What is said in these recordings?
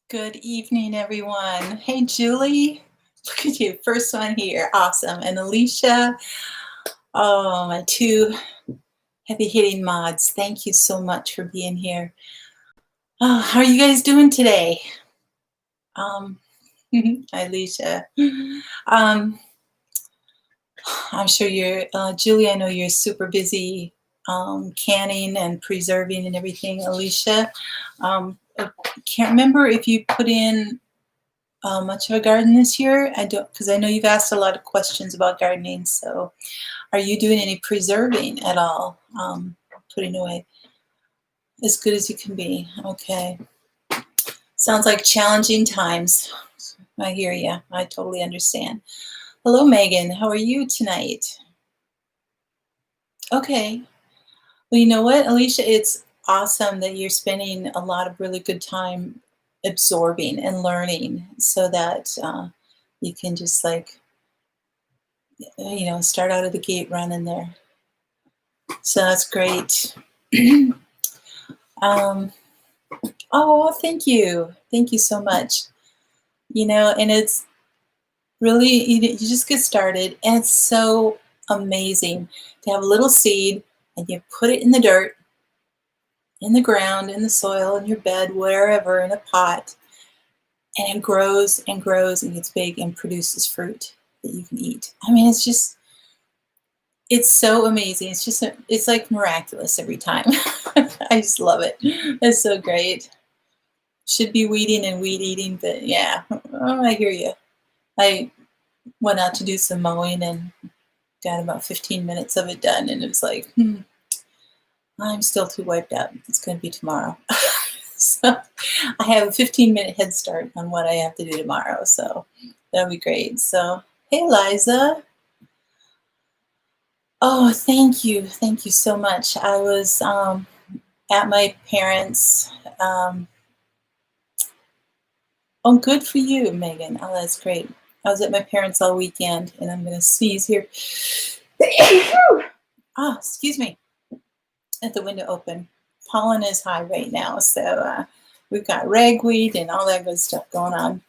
Good evening, everyone. Hey, Julie. Look at you. First one here. Awesome. And Alicia. Oh, my two heavy hitting mods. Thank you so much for being here. Oh, how are you guys doing today? Um, Hi, Alicia. Um, I'm sure you're, Julie, I know you're super busy canning and preserving and everything. Alicia, I can't remember if you put in much of a garden this year. I don't, because I know you've asked a lot of questions about gardening. So, are you doing any preserving at all? Putting away as good as you can be. Okay. Sounds like challenging times. I hear you. I totally understand. Hello, Megan. How are you tonight? Okay. Well, you know what, Alicia? It's awesome that you're spending a lot of really good time absorbing and learning so that you can just like start out of the gate running there. So that's great. um, oh, thank you. Thank you so much. And it's really, you just get started, and it's so amazing to have a little seed and you put it in the dirt, in the ground, in the soil, in your bed, wherever, in a pot, and it grows and grows and gets big and produces fruit that you can eat. I mean, it's so amazing. It's like miraculous every time. I just love it. It's so great. Should be weeding and weed eating, but yeah, I hear you. I went out to do some mowing and got about 15 minutes of it done, and it was like, I'm still too wiped out. It's going to be tomorrow. So I have a 15-minute head start on what I have to do tomorrow, so that'll be great. So, hey, Liza. Oh, thank you. Thank you so much. I was at my parents'. Oh, good for you, Megan. Oh, that's great. I was at my parents' all weekend, and I'm going to sneeze here. Excuse me. At the window open. Pollen is high right now, so we've got ragweed and all that good stuff going on.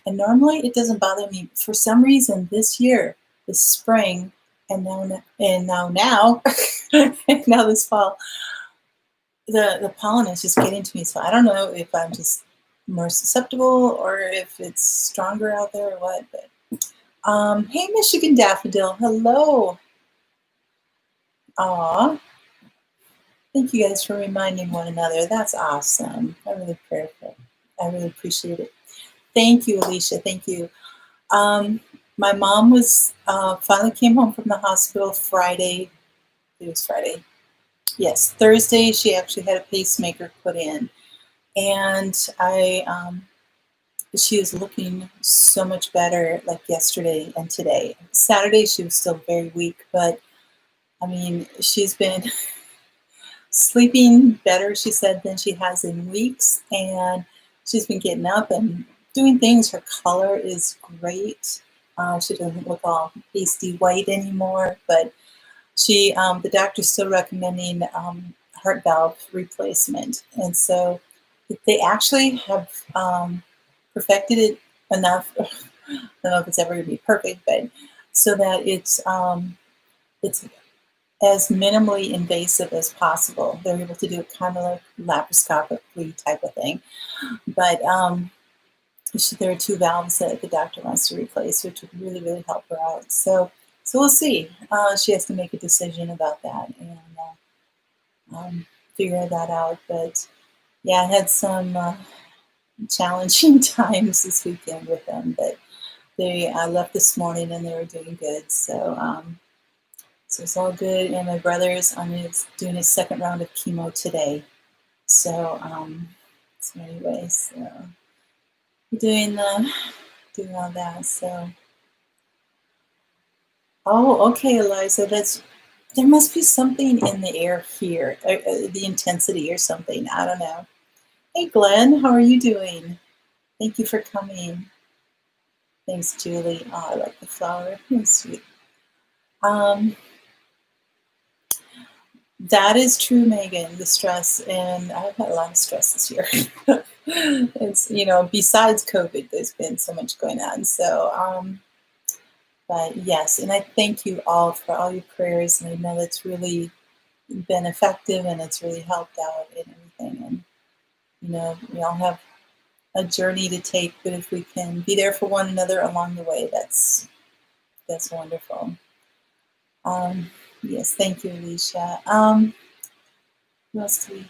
And normally it doesn't bother me. For some reason, this year, this spring, and now, and now this fall, the pollen is just getting to me. So I don't know if I'm just more susceptible or if it's stronger out there or what. But hey, Michigan Daffodil, hello. Aw, thank you guys for reminding one another. That's awesome. I really appreciate it. Thank you, Alicia. Thank you. My mom was finally came home from the hospital Friday. It was Friday. Yes, Thursday. She actually had a pacemaker put in, and she was looking so much better like yesterday and today. Saturday she was still very weak, but I mean she's been sleeping better, she said, than she has in weeks, and she's been getting up and doing things. Her color is great. She doesn't look all pasty white anymore, but the doctor's still recommending heart valve replacement, and so they actually have perfected it enough. I don't know if it's ever going to be perfect, but so that it's as minimally invasive as possible. They're able to do it kind of like laparoscopically type of thing. But there are 2 valves that the doctor wants to replace, which would really, really help her out. So we'll see. She has to make a decision about that and figure that out. But yeah, I had some challenging times this weekend with them, but I left this morning and they were doing good. So it's all good. And my brother's doing his 2nd round of chemo today. So anyway, so doing all that. So okay, Eliza, there must be something in the air here, the intensity or something. I don't know. Hey, Glenn, how are you doing? Thank you for coming. Thanks, Julie. Oh, I like the flower. It's sweet. That is true, Megan, the stress, and I've had a lot of stress this year. It's, besides COVID, there's been so much going on. So, but yes, and I thank you all for all your prayers, and I know that's really been effective and it's really helped out and everything. And, we all have a journey to take, but if we can be there for one another along the way, that's wonderful. Yes, thank you, Alicia. Who else do we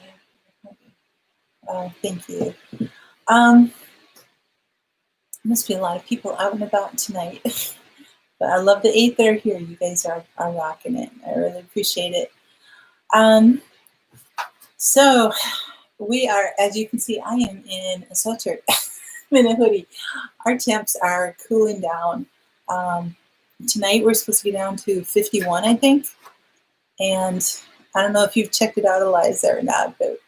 have? Thank you. Must be a lot of people out and about tonight. But I love the 8 that are here. You guys are rocking it. I really appreciate it. So we are, as you can see, I am in a sweatshirt. I'm in a hoodie. Our temps are cooling down. Tonight we're supposed to be down to 51, I think. And I don't know if you've checked it out, Eliza, or not, but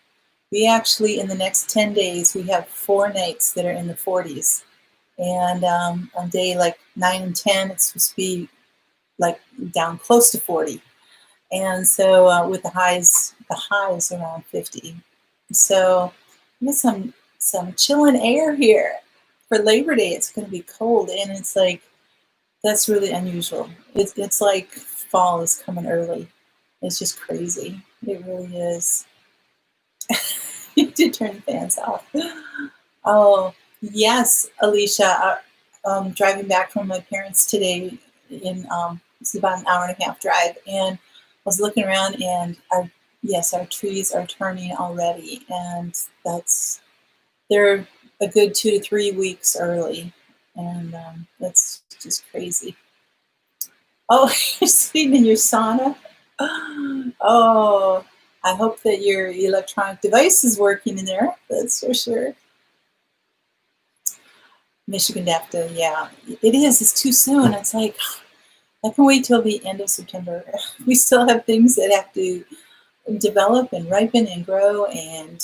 we actually, in the next 10 days, we have 4 nights that are in the 40s. And on day like 9 and 10, it's supposed to be like down close to 40. And so with the highs around 50. So we got some chilling air here. For Labor Day, it's going to be cold, and it's like, that's really unusual. It's like fall is coming early. It's just crazy. It really is. You did turn the fans off. Oh, yes, Alicia. Driving back from my parents today, it's about an hour and a half drive, and I was looking around, and our trees are turning already, and they're a good 2 to 3 weeks early, and that's just crazy. Oh, you're sitting in your sauna? Oh, I hope that your electronic device is working in there. That's for sure. Michigan DAFTA, yeah. It is. It's too soon. It's like, I can wait till the end of September. We still have things that have to develop and ripen and grow, and,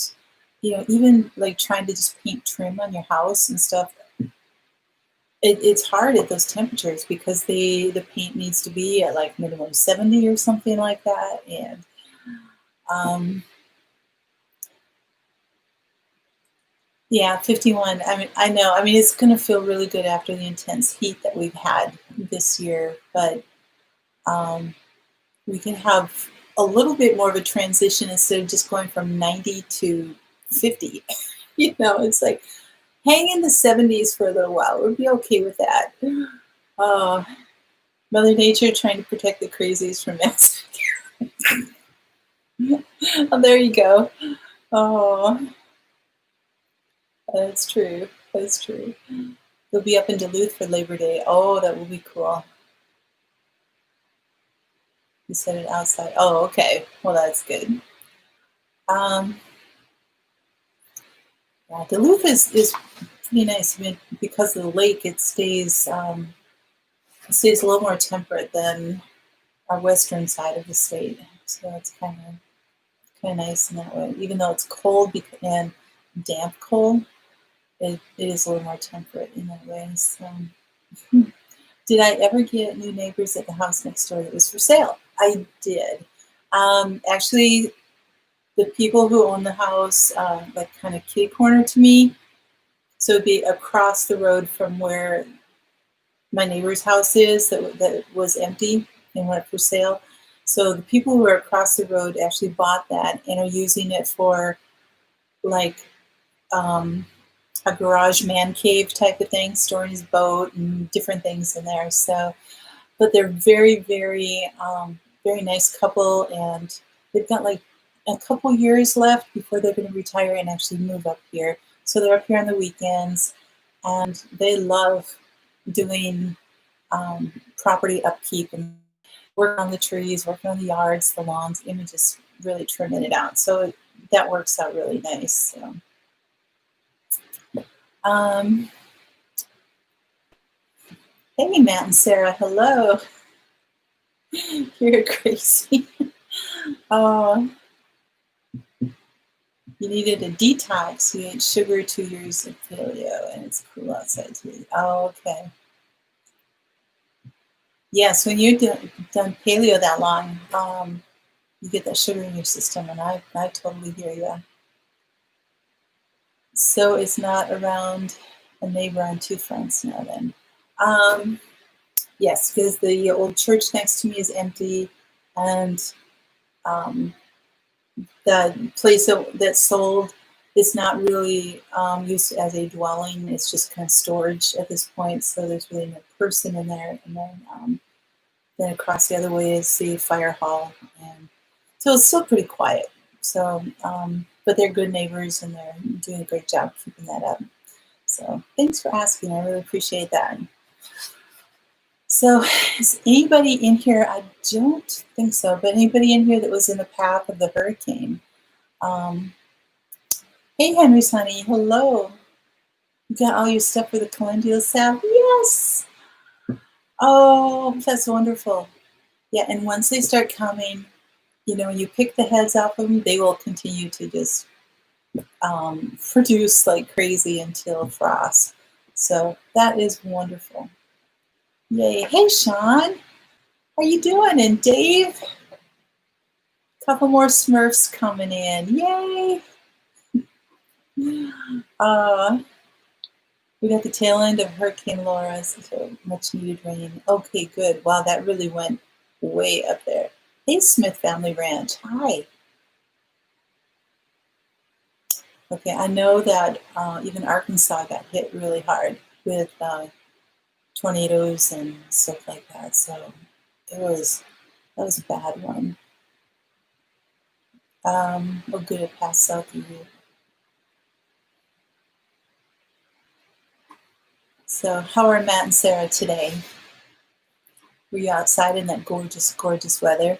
even like trying to just paint trim on your house and stuff. It's hard at those temperatures because the paint needs to be at like minimum 70 or something like that. And yeah, 51. I mean, I know. I mean, it's going to feel really good after the intense heat that we've had this year, but we can have a little bit more of a transition instead of just going from 90 to 50. It's like, hang in the 70s for a little while. We'll be okay with that. Mother Nature trying to protect the crazies from us. Oh, there you go. Oh, that's true. That's true. They'll be up in Duluth for Labor Day. Oh, that will be cool. You said it outside. Oh, okay. Well, that's good. Yeah, Duluth is pretty nice. I mean, because of the lake, it stays a little more temperate than our western side of the state. So it's kind of nice in that way. Even though it's cold and damp cold, it is a little more temperate in that way. So, did I ever get new neighbors at the house next door that was for sale? I did. Actually, the people who own the house, like kind of kitty corner to me, so it'd be across the road from where my neighbor's house is that was empty and went for sale. So the people who are across the road actually bought that and are using it for like a garage man cave type of thing, storing his boat and different things in there. So, but they're very, very, very nice couple, and they've got like a couple years left before they're going to retire and actually move up here. So they're up here on the weekends, and they love doing property upkeep and working on the trees, working on the yards, the lawns, and just really trimming it out. So that works out really nice. So. Hey, Matt and Sarah, hello. You're crazy. Oh, you needed a detox. You ate sugar 2 years of paleo, and it's cool outside too. Oh, okay. Yes, when you're done paleo that long, you get that sugar in your system, and I totally hear you. So it's not around a neighbor on two fronts now then. Yes, because the old church next to me is empty, and um, the place that sold is not really used as a dwelling. It's just kind of storage at this point, so there's really no person in there. And then across the other way is the fire hall, and so it's still pretty quiet. So, but they're good neighbors, and they're doing a great job keeping that up. So thanks for asking. I really appreciate that. So is anybody in here? I don't think so, but anybody in here that was in the path of the hurricane? Hey, Henry Sonny, hello. You got all your stuff for the calendula salve? Yes. Oh, that's wonderful. Yeah, and once they start coming, when you pick the heads off of them, they will continue to just produce like crazy until frost. So that is wonderful. Yay. Hey, Sean, how you doing? And Dave, a couple more Smurfs coming in. Yay. We got the tail end of Hurricane Laura, so much needed rain. Okay, good. Wow, that really went way up there. Hey, Smith Family Ranch. Hi. Okay, I know that even Arkansas got hit really hard with tornadoes and stuff like that. So that was a bad one. Oh, good, it passed south of you. So how are Matt and Sarah today? Were you outside in that gorgeous, gorgeous weather?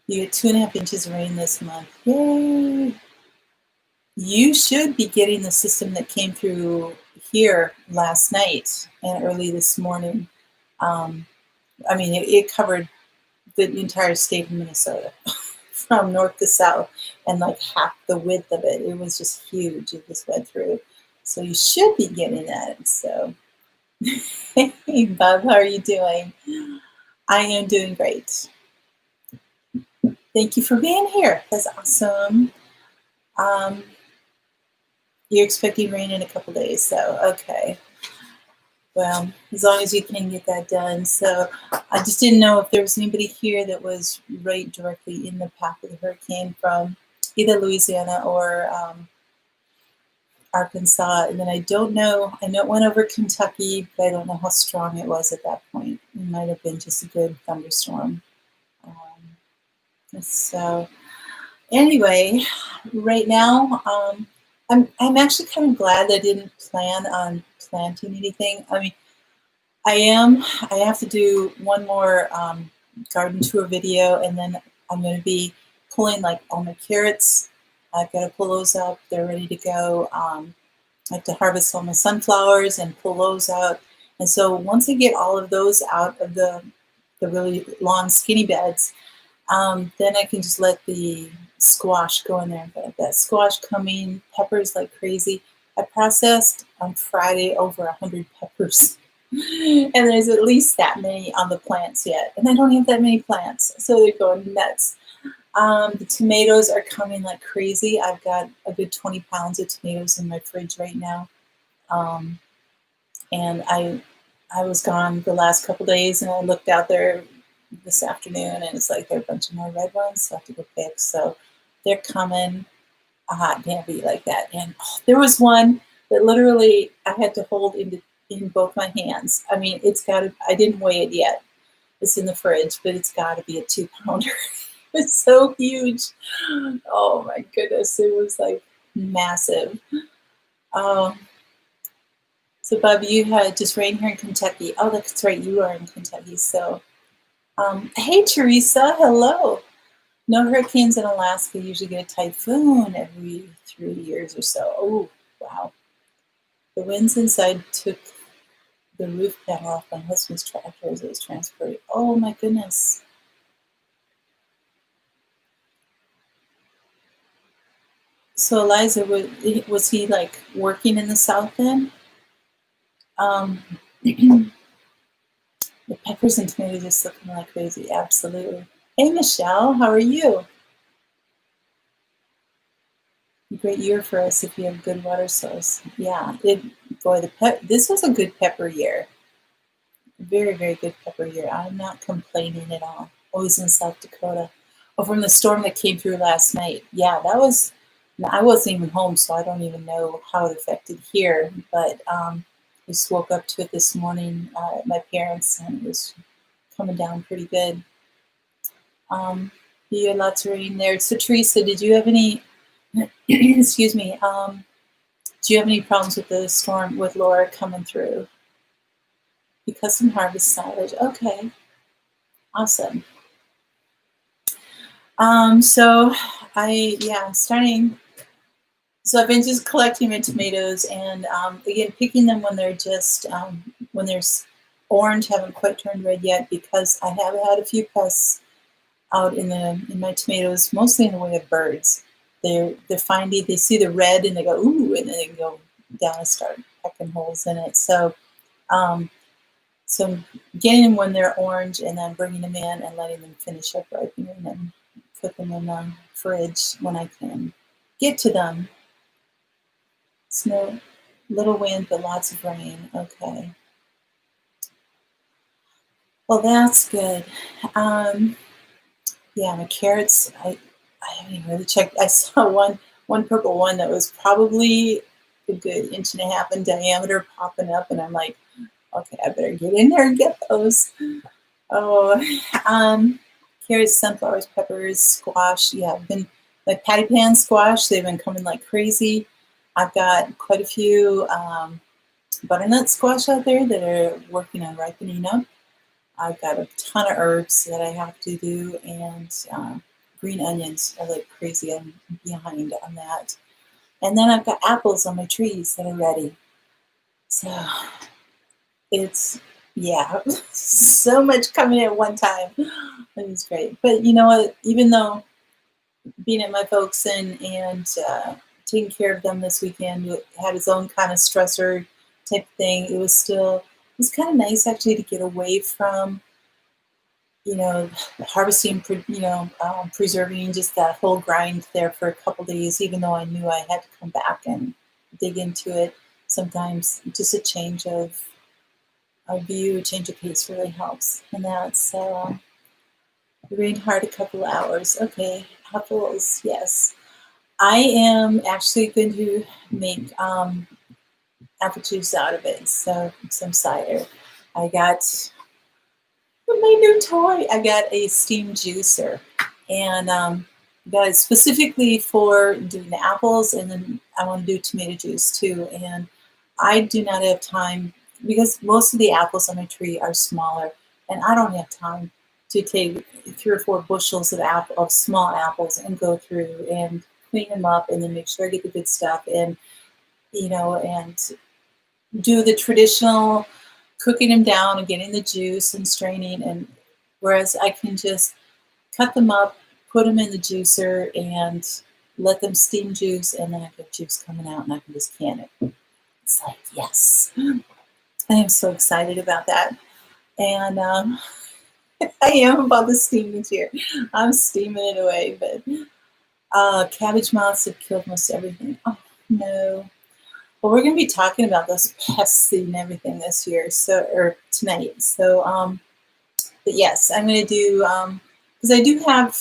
You get 2.5 inches of rain this month. Yay! You should be getting the system that came through here last night and early this morning. I mean, it covered the entire state of Minnesota from north to south and like half the width of it. It was just huge. It just went through. So you should be getting that. So, hey, Bob, how are you doing? I am doing great. Thank you for being here. That's awesome. You're expecting rain in a couple days, so okay. Well, as long as you can get that done. So I just didn't know if there was anybody here that was right directly in the path of the hurricane from either Louisiana or Arkansas. And then I don't know, I know it went over Kentucky, but I don't know how strong it was at that point. It might have been just a good thunderstorm. So anyway, right now, I'm actually kind of glad that I didn't plan on planting anything. I mean, I have to do one more garden tour video, and then I'm going to be pulling like all my carrots. I've got to pull those up. They're ready to go. I have to harvest all my sunflowers and pull those out. And so once I get all of those out of the really long skinny beds, then I can just let the squash go in there. But I've got squash coming, peppers like crazy. I processed on Friday over 100 peppers. And there's at least that many on the plants yet. And I don't have that many plants, so they're going nuts. The tomatoes are coming like crazy. I've got a good 20 pounds of tomatoes in my fridge right now. And I was gone the last couple days, and I looked out there this afternoon, and it's like there are a bunch of more red ones, so I have to go pick. So they're coming a hot heavy like that. And there was one that literally I had to hold in both my hands. I mean, I didn't weigh it yet. It's in the fridge, but it's got to be a 2-pounder. It's so huge. Oh my goodness, it was like massive. So Bob, you had just rain here in Kentucky. Oh, that's right, you are in Kentucky. So, hey Teresa, hello. No hurricanes in Alaska. Usually get a typhoon every 3 years or so. Oh, wow. The winds inside took the roof panel off my husband's tractor as it was transported. Oh my goodness. So Eliza, was he like working in the South then? The peppers and tomatoes just looking like crazy. Absolutely. Hey, Michelle, how are you? Great year for us if you have good water source. Yeah, boy, this was a good pepper year. Very, very good pepper year. I'm not complaining at all. Always in South Dakota. Oh, from the storm that came through last night. Yeah, I wasn't even home, so I don't even know how it affected here. But I just woke up to it this morning at my parents', and it was coming down pretty good. You had lots of rain there. So, Teresa, did you have any, excuse me, do you have any problems with the storm with Laura coming through? Because some harvest silage. Okay, awesome. So I'm starting. So I've been just collecting my tomatoes and again picking them when they're just when they're orange, haven't quite turned red yet, because I have had a few pests out in my tomatoes, mostly in the way of birds. They're findy. They see the red and they go ooh, and then they go down and start pecking holes in it. So I'm getting them when they're orange and then bringing them in and letting them finish up ripening and put them in the fridge when I can get to them. Snow, little wind, but lots of rain. Okay. Well, that's good. Yeah, my carrots, I haven't even really checked. I saw one purple one that was probably a good inch and a half in diameter popping up, and I'm like, okay, I better get in there and get those. Oh, carrots, sunflowers, peppers, squash. Yeah, like patty pan squash. They've been coming like crazy. I've got quite a few butternut squash out there that are working on ripening up. I've got a ton of herbs that I have to do, and green onions are like crazy. I'm behind on that. And then I've got apples on my trees that are ready. So it's, yeah, so much coming at one time. It was great. But you know what? Even though being at my folks and taking care of them this weekend had its own kind of stressor type thing, it was kind of nice actually to get away from, harvesting, preserving, just that whole grind there for a couple days, even though I knew I had to come back and dig into it. Sometimes just a change of view, a change of pace really helps. And that's it rained hard a couple of hours. Okay, apples, yes. I am actually going to make apple juice out of it, so some cider. I got my new toy. I got a steam juicer, and got it specifically for doing the apples, and then I want to do tomato juice too. And I do not have time because most of the apples on my tree are smaller, and I don't have time to take 3 or 4 bushels of small apples and go through and clean them up and then make sure I get the good stuff and and do the traditional cooking them down and getting the juice and straining, and whereas I can just cut them up, put them in the juicer and let them steam juice, and then I get juice coming out and I can just can it. It's like, yes, I am so excited about that. And I am about the steaming here. I'm steaming it away, but cabbage moths have killed most everything. Oh no. Well, we're going to be talking about those pests and everything this year, or tonight. So, but yes, I'm going to do, because I do have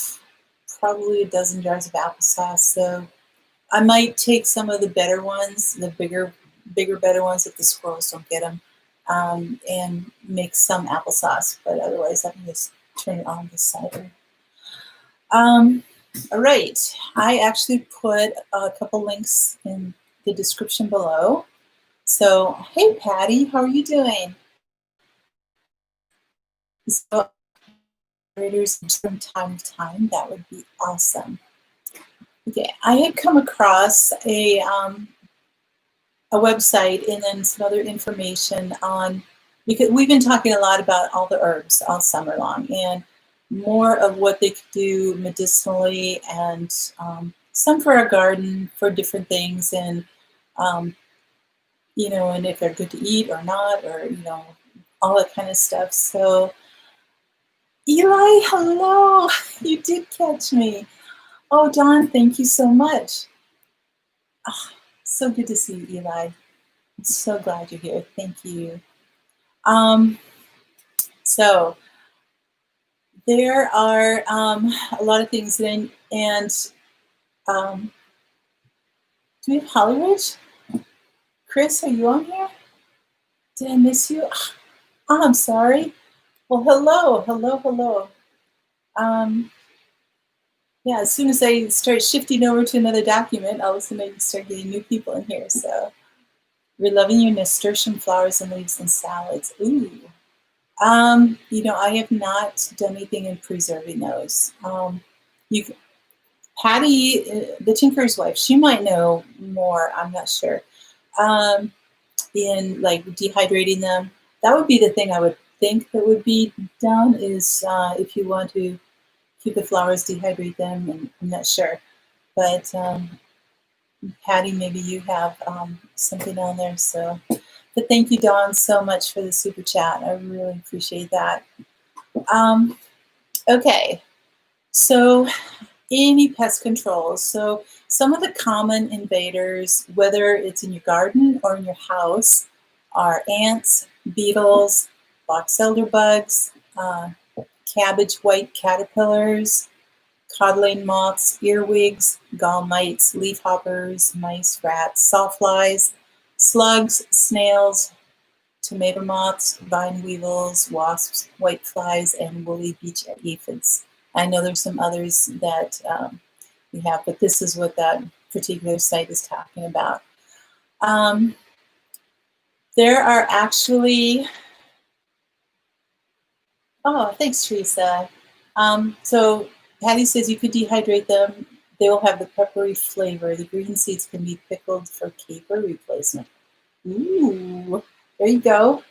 probably a dozen jars of applesauce. So I might take some of the better ones, the bigger, better ones if the squirrels don't get them, and make some applesauce. But otherwise, I can just turn it on the cider. All right. I actually put a couple links in the description below. So, hey, Patty, how are you doing? So, from time to time, that would be awesome. Okay, I had come across a website and then some other information on, because we've been talking a lot about all the herbs all summer long and more of what they could do medicinally, and some for our garden for different things, and and if they're good to eat or not, or all that kind of stuff. So, Eli, hello. You did catch me. Oh, Dawn, thank you so much. Oh, so good to see you, Eli. I'm so glad you're here. Thank you. So there are a lot of things in, and do we have Hollywood? Chris, are you on here? Did I miss you? Oh, I'm sorry. Well, hello. Yeah, as soon as I start shifting over to another document, all of a sudden I start getting new people in here. So we're loving your nasturtium flowers and leaves and salads. Ooh. I have not done anything in preserving those. Patty, the tinker's wife, she might know more. I'm not sure. In like dehydrating them, that would be the thing I would think that would be done. Is if you want to keep the flowers, dehydrate them, and I'm not sure. But Patty, maybe you have something on there. So, but thank you, Dawn, so much for the super chat. I really appreciate that. Okay, so any pest control. So some of the common invaders, whether it's in your garden or in your house, are ants, beetles, box elder bugs, cabbage white caterpillars, codling moths, earwigs, gall mites, leafhoppers, mice, rats, sawflies, slugs, snails, tomato moths, vine weevils, wasps, whiteflies, and woolly beech aphids. I know there's some others that we have, but this is what that particular site is talking about. There are actually, oh, thanks, Teresa. So Patty says you could dehydrate them. They will have the peppery flavor. The green seeds can be pickled for caper replacement. Ooh, there you go.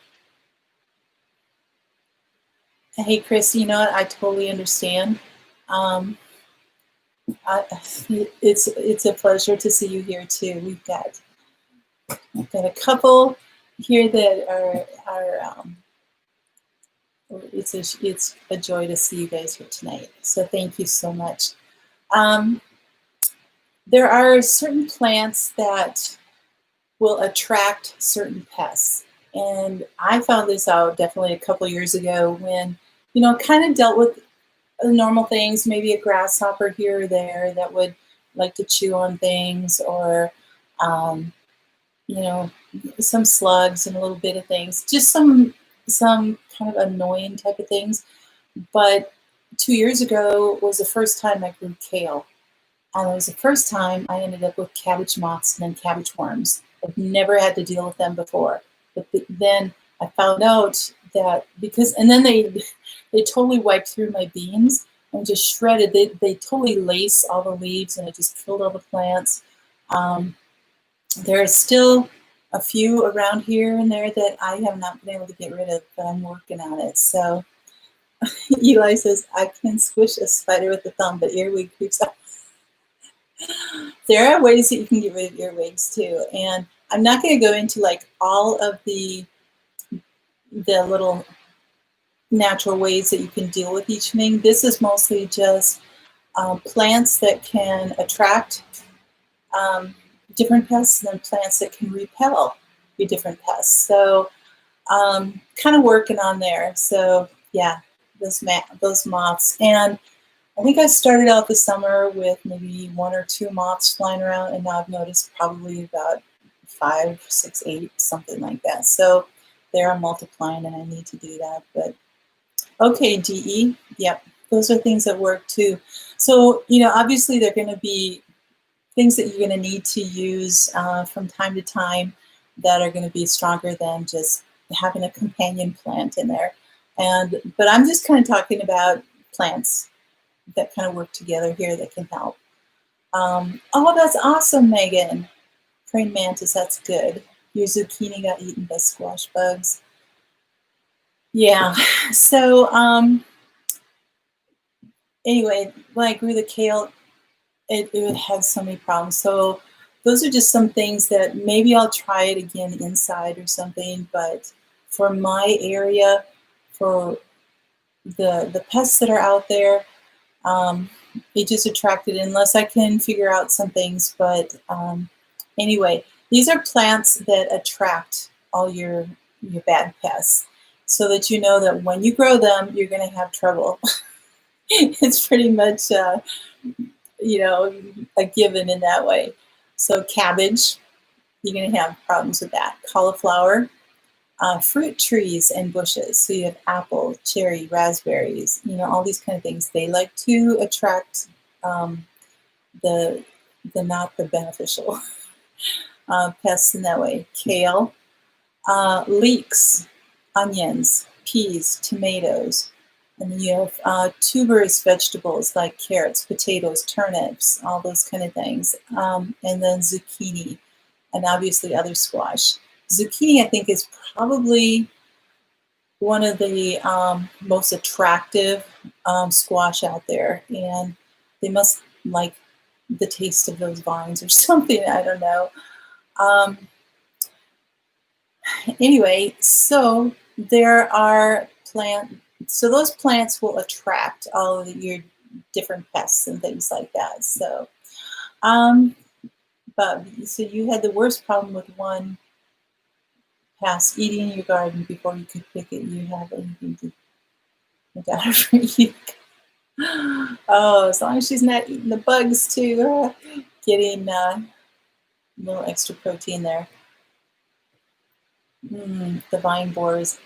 Hey, Chris, you know what? I totally understand. It's a pleasure to see you here too. We've got a couple here that are it's a joy to see you guys here tonight. So thank you so much. There are certain plants that will attract certain pests. And I found this out definitely a couple years ago when, kind of dealt with normal things, maybe a grasshopper here or there that would like to chew on things, or, some slugs and a little bit of things, just some kind of annoying type of things. But 2 years ago was the first time I grew kale. And it was the first time I ended up with cabbage moths and then cabbage worms. I've never had to deal with them before. But then I found out that and then they totally wiped through my beans and just shredded. They totally lace all the leaves, and it just killed all the plants. There are still a few around here and there that I have not been able to get rid of, but I'm working on it. So Eli says, I can squish a spider with a thumb, but earwig creeps out. There are ways that you can get rid of earwigs too. And I'm not going to go into like all of the little natural ways that you can deal with each thing. This is mostly just plants that can attract different pests, and then plants that can repel your different pests. So kind of working on there. So yeah, those moths. And I think I started out the summer with maybe 1 or 2 moths flying around, and now I've noticed probably about 5, 6, 8, something like that. So they're multiplying, and I need to do that. But okay, DE, yep, those are things that work too. So, obviously they're going to be things that you're going to need to use from time to time that are going to be stronger than just having a companion plant in there. But I'm just kind of talking about plants that kind of work together here that can help. Oh, that's awesome, Megan. Praying mantis, that's good. Your zucchini got eaten by squash bugs. Yeah, so anyway, when I grew the kale, it had so many problems. So those are just some things that maybe I'll try it again inside or something. But for my area, for the pests that are out there, it just attracted, unless I can figure out some things. But anyway, these are plants that attract all your bad pests, so that you know that when you grow them, you're going to have trouble. It's pretty much, a given in that way. So cabbage, you're going to have problems with that. Cauliflower, fruit trees and bushes. So you have apple, cherry, raspberries, all these kind of things. They like to attract the not the beneficial pests in that way. Kale, leeks, onions, peas, tomatoes. And then you have tuberous vegetables like carrots, potatoes, turnips, all those kind of things. And then zucchini, and obviously other squash. Zucchini, I think, is probably one of the most attractive squash out there. And they must like the taste of those vines or something. I don't know. Anyway, so there are so those plants will attract all of your different pests and things like that. So, but so you had the worst problem with one pest eating your garden before you could pick it. You have anything to look out for you. Oh, as long as she's not eating the bugs too, getting a little extra protein there. The vine borers.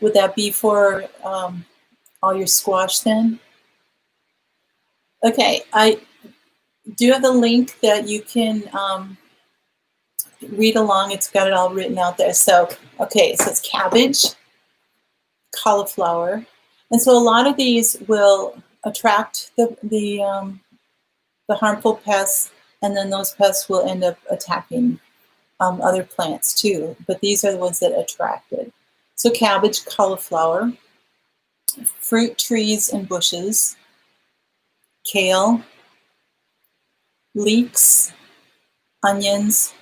Would that be for all your squash then? Okay, I do have the link that you can read along. It's got it all written out there. So, okay, so it's cabbage, cauliflower. And so a lot of these will attract the harmful pests, and then those pests will end up attacking other plants too. But these are the ones that attract it. So cabbage, cauliflower, fruit trees and bushes, kale, leeks, onions,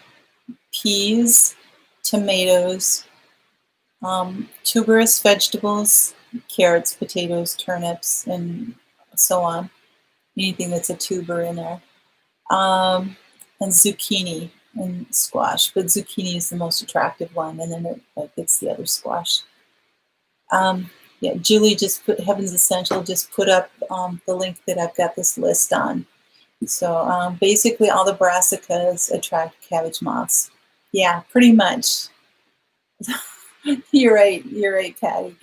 peas, tomatoes, tuberous vegetables, carrots, potatoes, turnips, and so on. Anything that's a tuber in there. And zucchini and squash, but zucchini is the most attractive one, and then it's the other squash. Yeah, Julie just put Heaven's Essential just put up the link that I've got this list on. So basically, all the brassicas attract cabbage moths. Yeah, pretty much. You're right, Patty.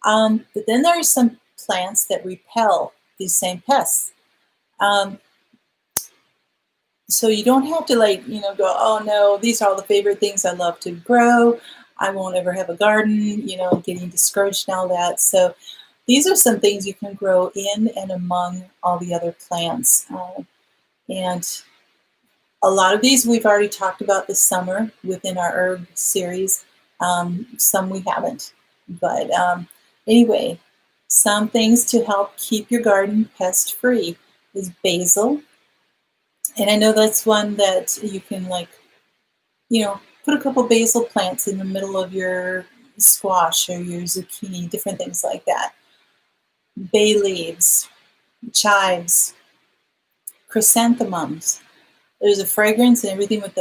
But then there are some plants that repel these same pests. So you don't have to go, oh no, these are all the favorite things I love to grow. I won't ever have a garden, getting discouraged and all that. So these are some things you can grow in and among all the other plants. And a lot of these we've already talked about this summer within our herb series. Some we haven't. But anyway, some things to help keep your garden pest free is basil. And I know that's one that you can put a couple basil plants in the middle of your squash or your zucchini, different things like that. Bay leaves, chives, chrysanthemums. There's a fragrance and everything with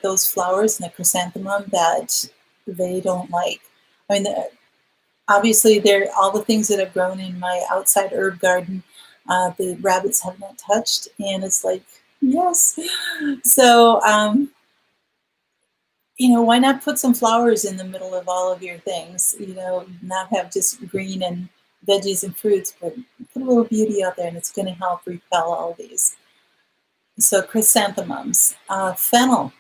those flowers and the chrysanthemum that they don't like. I mean, obviously, they're all the things that have grown in my outside herb garden. The rabbits have not touched, and it's like, yes. So, why not put some flowers in the middle of all of your things? Not have just green and veggies and fruits, but put a little beauty out there, and it's going to help repel all these. So chrysanthemums, fennel,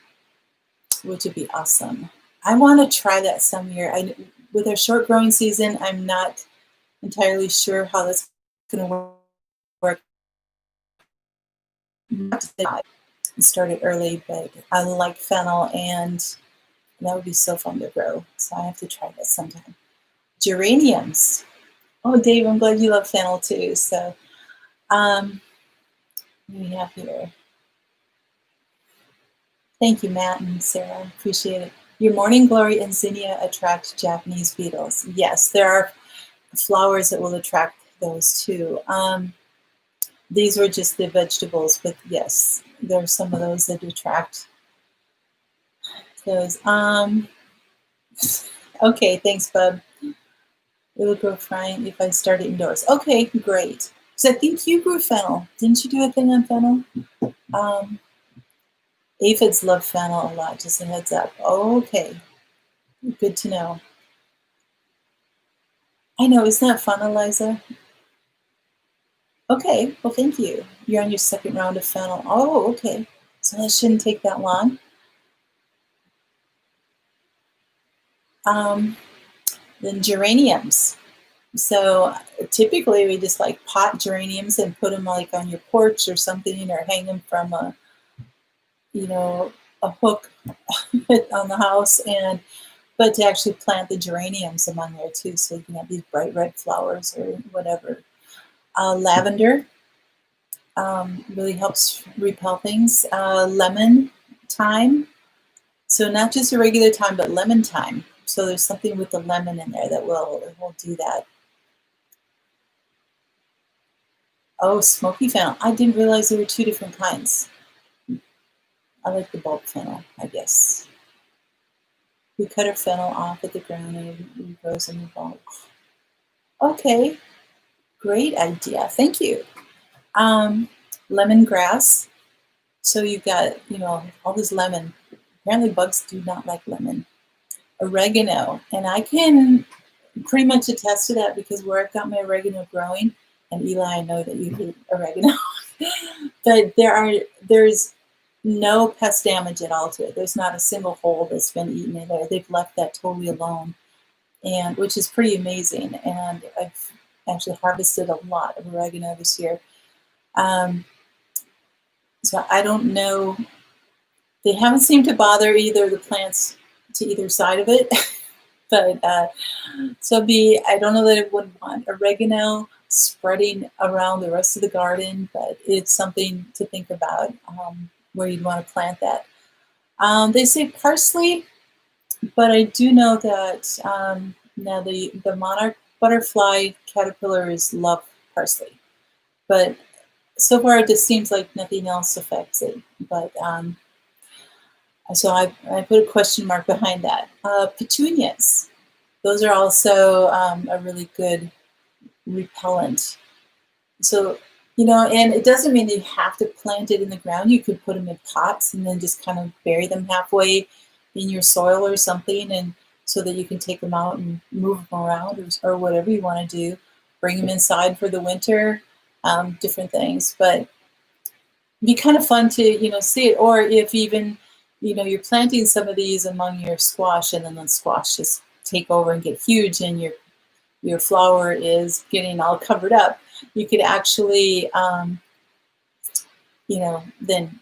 which would be awesome. I want to try that some year. With our short growing season, I'm not entirely sure how that's going to work. I started early, but I like fennel, and that would be so fun to grow. So I have to try that sometime. Geraniums. Oh, Dave, I'm glad you love fennel too. So we have here. Thank you, Matt and Sarah. Appreciate it. Your morning glory and zinnia attract Japanese beetles. Yes, there are flowers that will attract those too. These were just the vegetables, but yes, there are some of those that attract those. Okay, thanks, bub. It will grow fine if I start it indoors. Okay, great. So I think you grew fennel. Didn't you do a thing on fennel? Aphids love fennel a lot, just a heads up. Okay, good to know. I know, isn't that fun, Eliza? Okay, well, thank you. You're on your second round of fennel. Oh, okay. So that shouldn't take that long. Then geraniums. So typically we just like pot geraniums and put them like on your porch or something, or hang them from a, a hook on the house. But to actually plant the geraniums among there too, so you can have these bright red flowers or whatever. Lavender really helps repel things. Lemon, thyme. So not just a regular thyme, but lemon thyme. So there's something with the lemon in there that will do that. Oh, smoky fennel. I didn't realize there were two different kinds. I like the bulk fennel, I guess. We cut our fennel off at the ground and it grows in the bulk. Okay, great idea. Thank you. Lemongrass. So you've got, all this lemon. Apparently bugs do not like lemon. Oregano. And I can pretty much attest to that because where I've got my oregano growing, and Eli, I know that you hate oregano, but there's no pest damage at all to it. There's not a single hole that's been eaten in there. They've left that totally alone, and which is pretty amazing. And I've actually harvested a lot of oregano this year. So I don't know. They haven't seemed to bother either the plants to either side of it. But I don't know that it would want oregano spreading around the rest of the garden, but it's something to think about where you'd want to plant that. They say parsley, but I do know that now the monarch butterfly caterpillars love parsley. But so far it just seems like nothing else affects it. But so I put a question mark behind that. Petunias. Those are also a really good repellent. So, and it doesn't mean you have to plant it in the ground. You could put them in pots and then just kind of bury them halfway in your soil or something, and so that you can take them out and move them around or whatever you want to do. Bring them inside for the winter, different things. But it'd be kind of fun to, see it. Or if even, you're planting some of these among your squash, and then the squash just take over and get huge, and your flower is getting all covered up, you could actually, then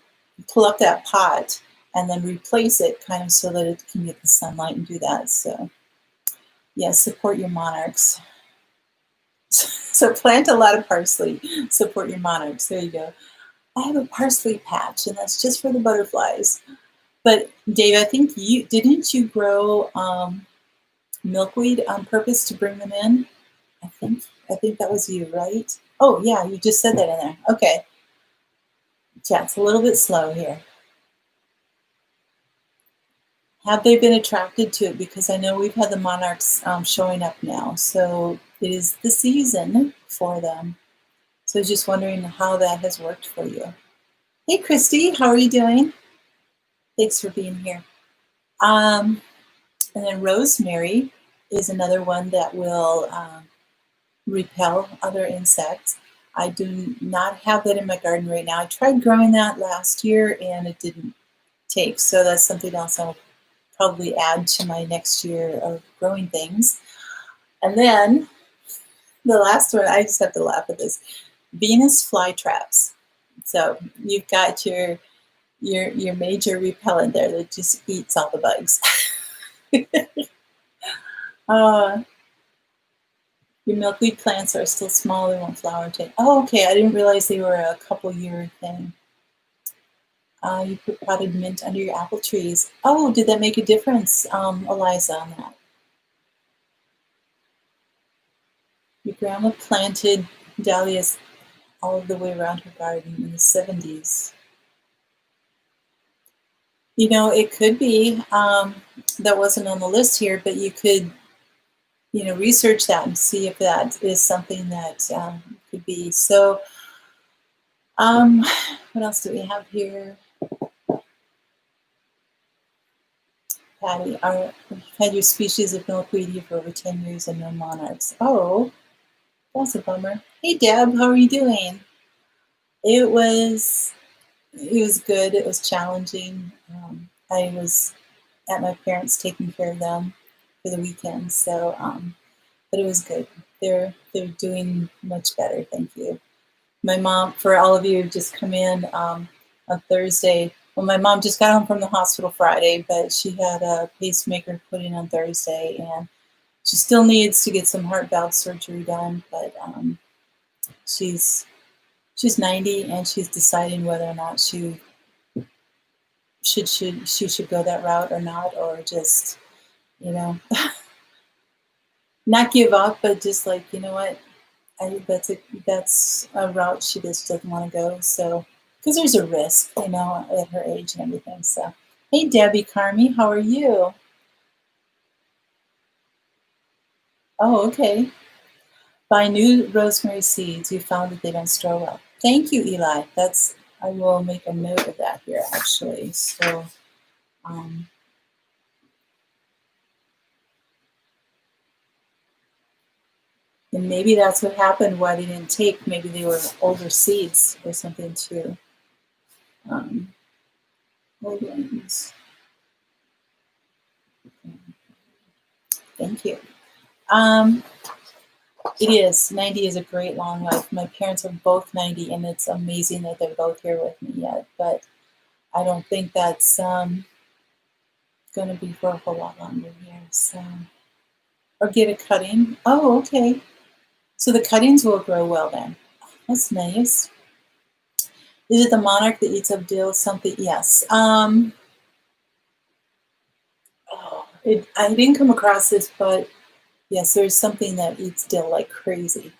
pull up that pot and then replace it kind of so that it can get the sunlight and do that. So, yeah, support your monarchs. So plant a lot of parsley, support your monarchs. There you go. I have a parsley patch, and that's just for the butterflies. But Dave, I think didn't you grow milkweed on purpose to bring them in? I think that was you, right? Oh yeah, you just said that in there. Okay. Chat's a little bit slow here. Have they been attracted to it? Because I know we've had the monarchs showing up now, so it is the season for them. So I was just wondering how that has worked for you. Hey Christy, how are you doing? Thanks for being here. And then rosemary is another one that will repel other insects. I do not have that in my garden right now. I tried growing that last year and it didn't take. So that's something else I'll probably add to my next year of growing things. And then the last one, I just have to laugh at this, Venus flytraps. So you've got your major repellent there that just eats all the bugs. Your milkweed plants are still small, they won't flower until. Oh, okay. I didn't realize they were a couple year thing. You put potted mint under your apple trees. Oh, did that make a difference, Eliza, on that? Your grandma planted dahlias all the way around her garden in the 70s. You know, it could be. That wasn't on the list here, but you could, research that and see if that is something that could be. So, what else do we have here? Patty, you've had your species of milkweed here for over 10 years and no monarchs. Oh, that's a bummer. Hey, Deb, how are you doing? It was good. It was challenging. I was at my parents taking care of them for the weekend, so but it was good. They're doing much better. Thank you. My mom, for all of you who just come in on Thursday. Well, my mom just got home from the hospital Friday, but she had a pacemaker put in on Thursday, and she still needs to get some heart valve surgery done. But she's 90, and she's deciding whether or not she should go that route or not, or just not give up, but just like, you know what, that's a route she just doesn't want to go. So, because there's a risk, at her age and everything. So, hey, Debbie Carmi, how are you? Oh, okay. Buy new rosemary seeds. You found that they don't store well. Thank you, Eli. I will make a note of that here, actually. So, and maybe that's what happened, why they didn't take. Maybe they were older seeds or something too. Thank you. It is. 90 is a great long life. My parents are both 90, and it's amazing that they're both here with me yet. But I don't think that's going to be for a whole lot longer here. So, or get a cutting. Oh, okay. So the cuttings will grow well then. That's nice. Is it the monarch that eats up dill? Something? Yes. I didn't come across this, but yes, there's something that eats dill like crazy.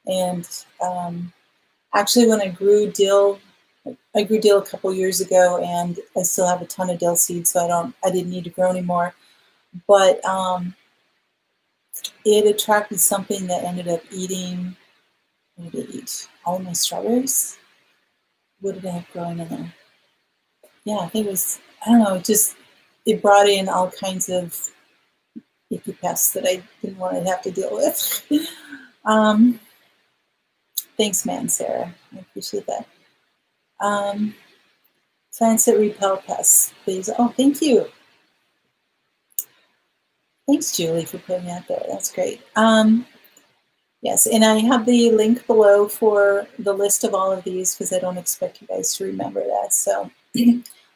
And actually, when I grew dill a couple years ago, and I still have a ton of dill seeds, so I didn't need to grow anymore. But it attracted something that ended up eating. What did it eat? All my strawberries. What did I have growing in there? Yeah, I think it was. I don't know. It brought in all kinds of icky pests that I didn't want to have to deal with. Thanks, man, Sarah. I appreciate that. Plants that repel pests. Please. Oh, thank you. Thanks, Julie, for putting that there. That's great. Yes, and I have the link below for the list of all of these because I don't expect you guys to remember that. So,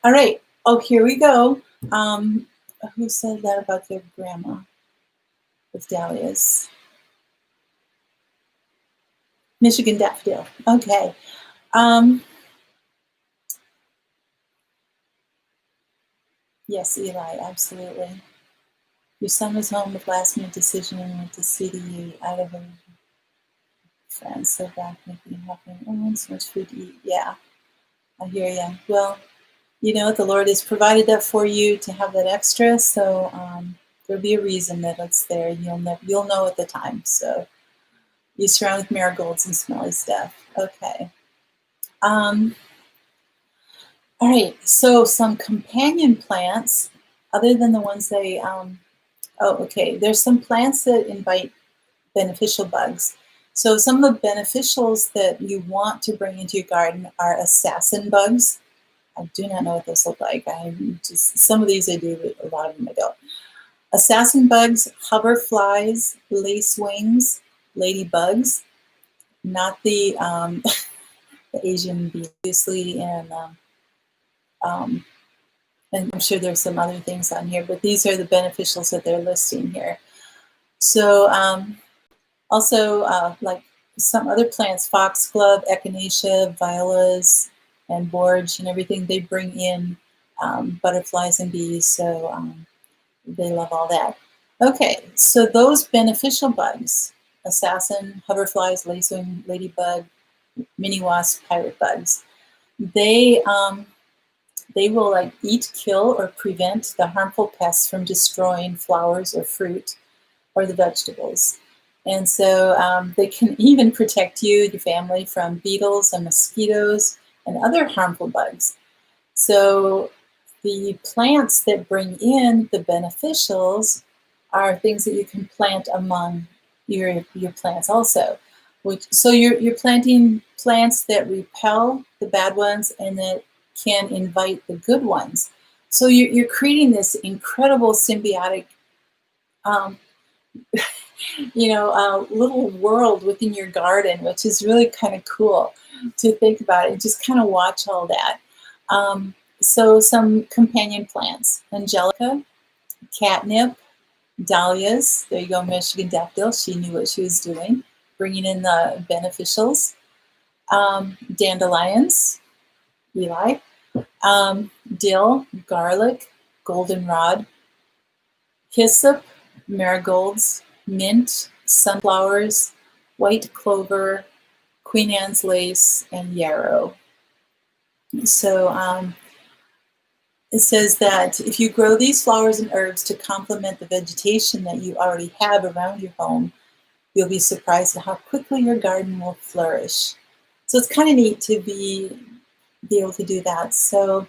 all right. Oh, here we go. Who said that about their grandma with dahlias? Michigan daffodil. Okay. Yes, Eli, absolutely. Your son was home with last minute decision and went to see the Idaho friends. So back making it happen. Oh, so much food to eat. Yeah, I hear you. Well, the Lord has provided that for you to have that extra. So there'll be a reason that it's there. You'll know at the time. So you surround with marigolds and smelly stuff. Okay. All right, so some companion plants, other than the ones there's some plants that invite beneficial bugs. So some of the beneficials that you want to bring into your garden are assassin bugs. I do not know what those look like. Some of these I do, but a lot of them I don't. Assassin bugs, hoverflies, lacewings, ladybugs, not the the Asian bee, obviously, and I'm sure there's some other things on here, but these are the beneficials that they're listing here. So also like some other plants, foxglove, echinacea, violas, and borage and everything, they bring in butterflies and bees, so they love all that. Okay, so those beneficial bugs, assassin, hoverflies, lacewing, ladybug, mini wasp, pirate bugs, they will like eat, kill, or prevent the harmful pests from destroying flowers or fruit or the vegetables. And so they can even protect you, your family, from beetles and mosquitoes and other harmful bugs. So the plants that bring in the beneficials are things that you can plant among your plants also. So you're planting plants that repel the bad ones and that can invite the good ones. So you're creating this incredible symbiotic little world within your garden, which is really kind of cool to think about and just kind of watch all that. So some companion plants: angelica, catnip, dahlias. There you go, Michigan daffodil. She knew what she was doing, bringing in the beneficials. Dandelions, Eli, dill, garlic, goldenrod, hyssop, marigolds, mint, sunflowers, white clover, Queen Anne's lace, and yarrow. So it says that if you grow these flowers and herbs to complement the vegetation that you already have around your home, you'll be surprised at how quickly your garden will flourish. So it's kind of neat to be able to do that. So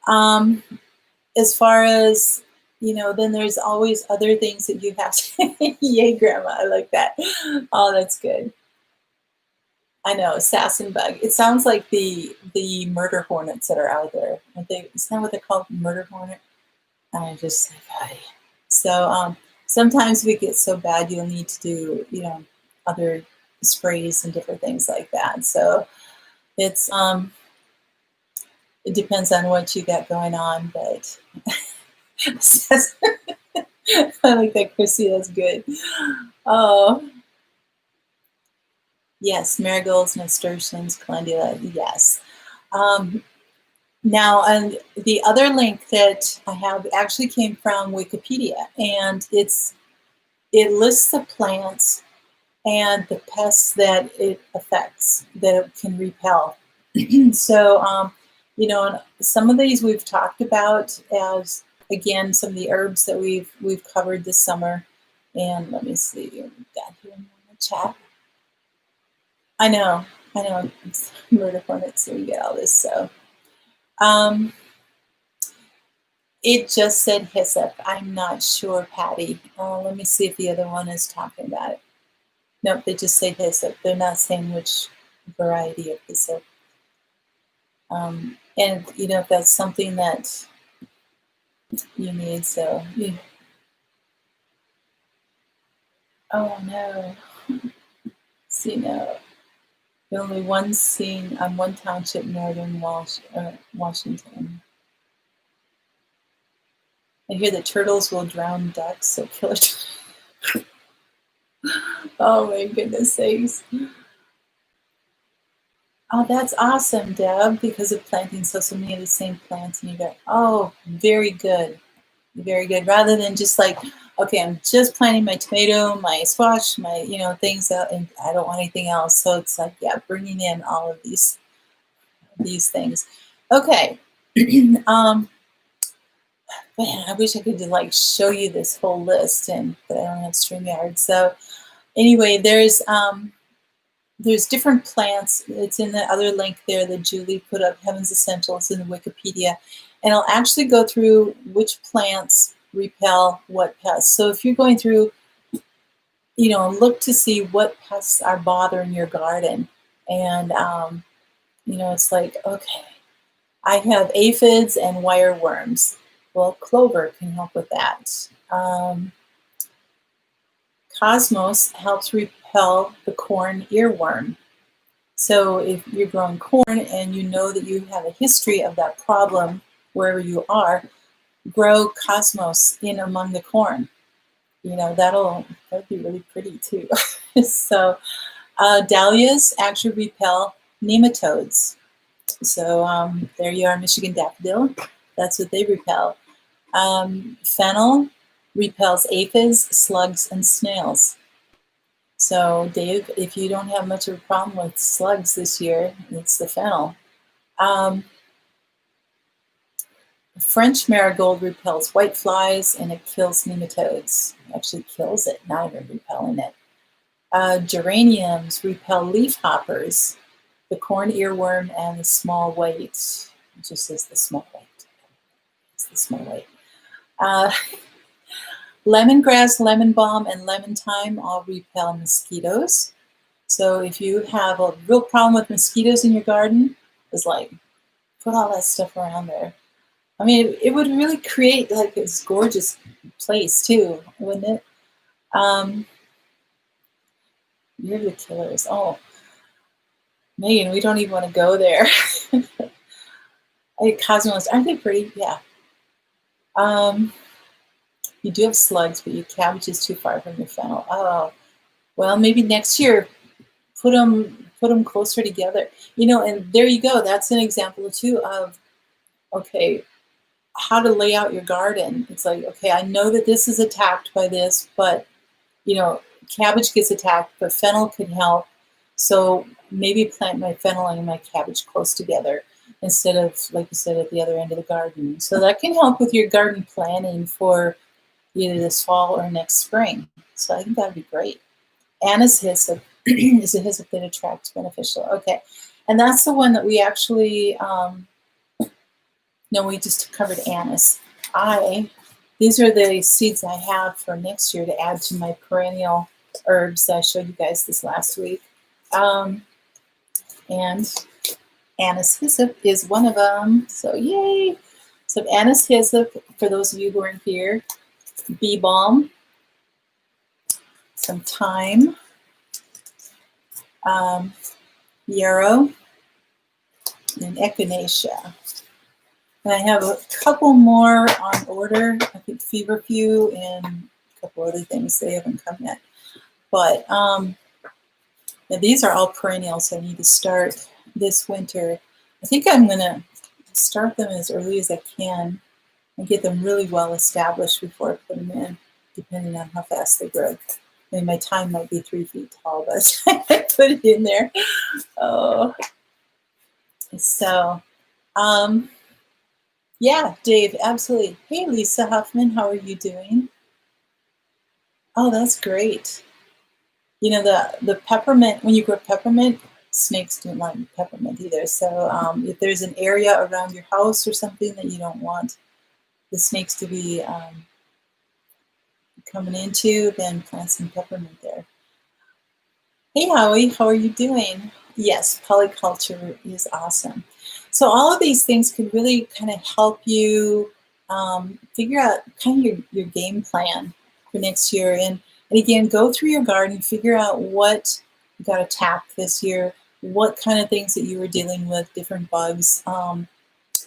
as far as, then there's always other things that you have to, yay, Grandma, I like that. Oh, that's good. I know, assassin bug. It sounds like the murder hornets that are out there. Isn't that what they're called, murder hornet? I just, so sometimes if it gets so bad, you'll need to do, other sprays and different things like that. So it's it depends on what you got going on, but I like that, Chrissy. That's good. Oh. Yes, marigolds, nasturtiums, calendula, yes. Now, and the other link that I have actually came from Wikipedia, and it lists the plants and the pests that it affects, that it can repel. So, some of these we've talked about as, again, some of the herbs that we've covered this summer. And let me see, we've got here in the chat. I know, it's murder hornets, so we get all this. So, it just said hyssop. I'm not sure, Patty. Let me see if the other one is talking about it. Nope, they just say hyssop. They're not saying which variety of hyssop. And if that's something that you need, so oh no. See, no. Only one seen on one township, northern Washington. I hear that turtles will drown ducks, so killer. Oh my goodness sakes. Oh, that's awesome, Deb, because of planting so many of the same plants, and you go, oh, very good. Very good. Rather than just like, okay, I'm just planting my tomato, my squash, my, things out, and I don't want anything else. So it's like, yeah, bringing in all of these things. Okay. Man, I wish I could like show you this whole list, but I don't have StreamYard. So anyway, there's different plants. It's in the other link there that Julie put up, Heaven's Essentials, in the Wikipedia. And I'll actually go through which plants repel what pests. So if you're going through, look to see what pests are bothering your garden. And, it's like, okay, I have aphids and wireworms. Well, clover can help with that. Cosmos helps repel the corn earworm. So if you're growing corn and you know that you have a history of that problem wherever you are, grow Cosmos in among the corn. That'll be really pretty too. So Dahlias actually repel nematodes. So there you are, Michigan daffodil. That's what they repel. Fennel repels aphids, slugs, and snails. So Dave, if you don't have much of a problem with slugs this year, it's the fennel. French marigold repels whiteflies and it kills nematodes. It actually kills it, not even repelling it. Geraniums repel leafhoppers, the corn earworm, and the small white. It just says the small white. It's the small white. Lemongrass, lemon balm, and lemon thyme all repel mosquitoes. So if you have a real problem with mosquitoes in your garden, it's like, put all that stuff around there. I mean, it would really create like this gorgeous place too, wouldn't it? You're the killers. Oh, Megan, we don't even want to go there. Cosmos, aren't they pretty? Yeah. You do have slugs, but your cabbage is too far from your fennel. Oh, well, maybe next year, put them closer together. You know, and there you go. That's an example too of, okay, how to lay out your garden. It's like, okay, I know that this is attacked by this, but you know, cabbage gets attacked, but fennel can help. So maybe plant my fennel and my cabbage close together instead of, like you said, at the other end of the garden. So that can help with your garden planning for either this fall or next spring. So I think that would be great. Anise hyssop is a hyssop that attracts beneficial. Okay, and that's the one that we actually, no, we just covered anise. These are the seeds I have for next year to add to my perennial herbs. I showed you guys this last week. And anise hyssop is one of them. So yay! So anise hyssop, for those of you who aren't here, bee balm, some thyme, yarrow, and echinacea. And I have a couple more on order. I think feverfew and a couple other things. They haven't come yet. But now these are all perennials. So I need to start this winter. I think I'm going to start them as early as I can and get them really well established before I put them in, depending on how fast they grow. I mean, my thyme might be 3 feet tall, but I put it in there. Oh, so yeah, Dave, absolutely. Hey, Lisa Huffman, how are you doing? Oh, that's great. You know, the peppermint, when you grow peppermint, snakes don't like peppermint either. So if there's an area around your house or something that you don't want the snakes to be coming into, then plant some peppermint there. Hey, Howie, how are you doing? Yes, polyculture is awesome. So all of these things could really kind of help you figure out kind of your game plan for next year. And again, go through your garden, figure out what you got attacked this year, what kind of things that you were dealing with, different bugs,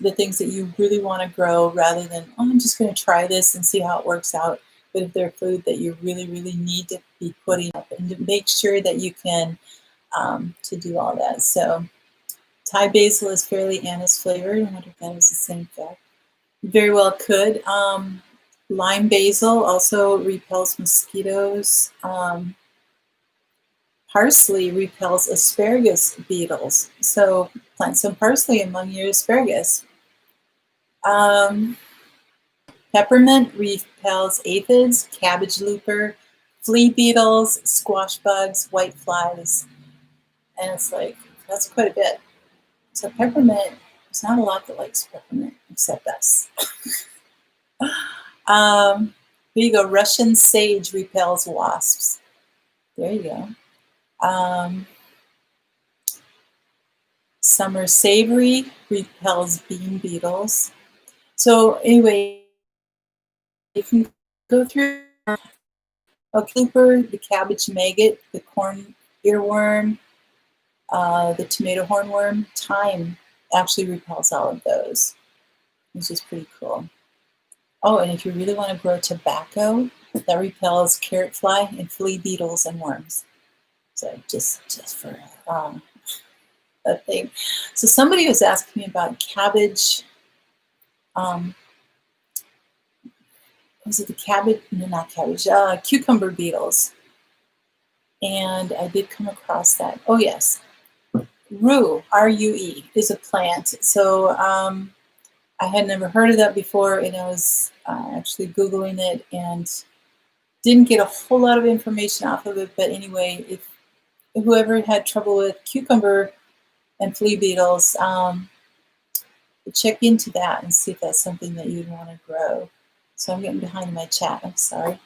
the things that you really want to grow rather than, oh, I'm just going to try this and see how it works out. But if they're food that you really, really need to be putting up and to make sure that you can to do all that. So Thai basil is fairly anise flavored. I wonder if that is the same fact. Very well could. Lime basil also repels mosquitoes. Parsley repels asparagus beetles. So plant some parsley among your asparagus. Peppermint repels aphids, cabbage looper, flea beetles, squash bugs, white flies. And it's like, that's quite a bit. So peppermint, there's not a lot that likes peppermint except us. Here you go. Russian sage repels wasps. There you go. Summer savory repels bean beetles. So anyway, you can go through a looper, the cabbage maggot, the corn earworm, the tomato hornworm. Thyme actually repels all of those, which is pretty cool. Oh, and if you really want to grow tobacco, that repels carrot fly and flea beetles and worms. So just for a thing. So somebody was asking me about cabbage. Was it the cabbage? No, not cabbage. Cucumber beetles. And I did come across that. Oh yes, rue, R-U-E, is a plant. So I had never heard of that before, and I was actually Googling it and didn't get a whole lot of information off of it. But anyway, if whoever had trouble with cucumber and flea beetles, check into that and see if that's something that you'd want to grow. So I'm getting behind my chat. I'm sorry.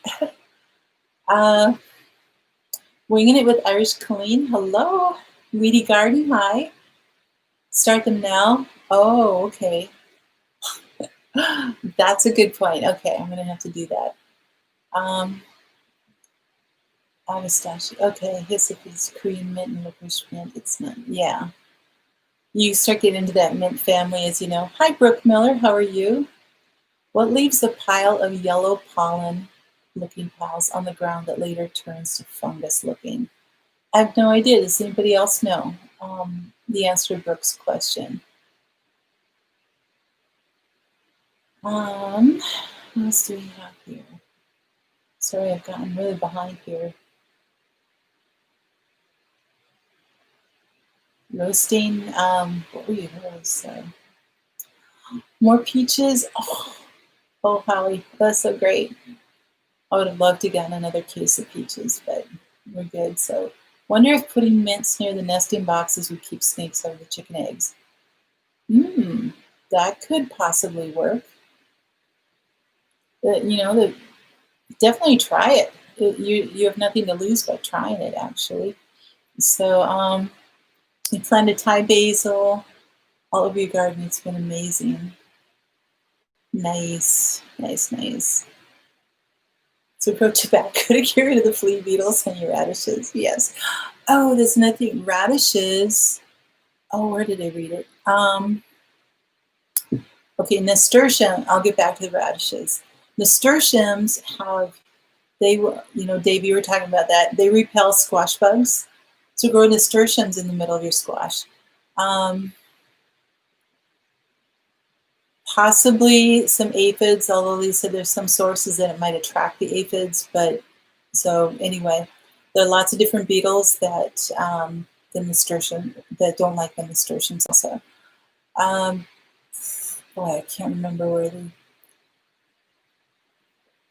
Winging it with Irish Colleen. Hello. Weedy Garden. Hi. Start them now. Oh, okay. That's a good point. Okay, I'm going to have to do that. Anastasia. Okay, Hyssopus, Korean mint, and licorice mint. It's not. Yeah. You start getting into that mint family, as you know. Hi, Brooke Miller. How are you? What leaves a pile of yellow pollen-looking piles on the ground that later turns to fungus-looking? I have no idea. Does anybody else know the answer to Brooke's question? What else do we have here? Sorry, I've gotten really behind here. Roasting, what were you roasting? More peaches. Oh, Holly, that's so great. I would have loved to get another case of peaches, but we're good. So, wonder if putting mints near the nesting boxes would keep snakes out of the chicken eggs. That could possibly work. Definitely try it. You have nothing to lose by trying it, actually. So, you planted Thai basil. All over your garden. It's been amazing. Nice, nice, nice. So grow tobacco to get rid of the flea beetles on your radishes. Yes. Oh, there's nothing. Radishes. Oh, where did I read it? Okay, nasturtium. I'll get back to the radishes. Nasturtiums have, Dave, you were talking about that. They repel squash bugs. So grow nasturtiums in the middle of your squash. Possibly some aphids, although they said there's some sources that it might attract the aphids. But so anyway, there are lots of different beetles that the nasturtium that don't like the nasturtiums also. Boy, I can't remember where it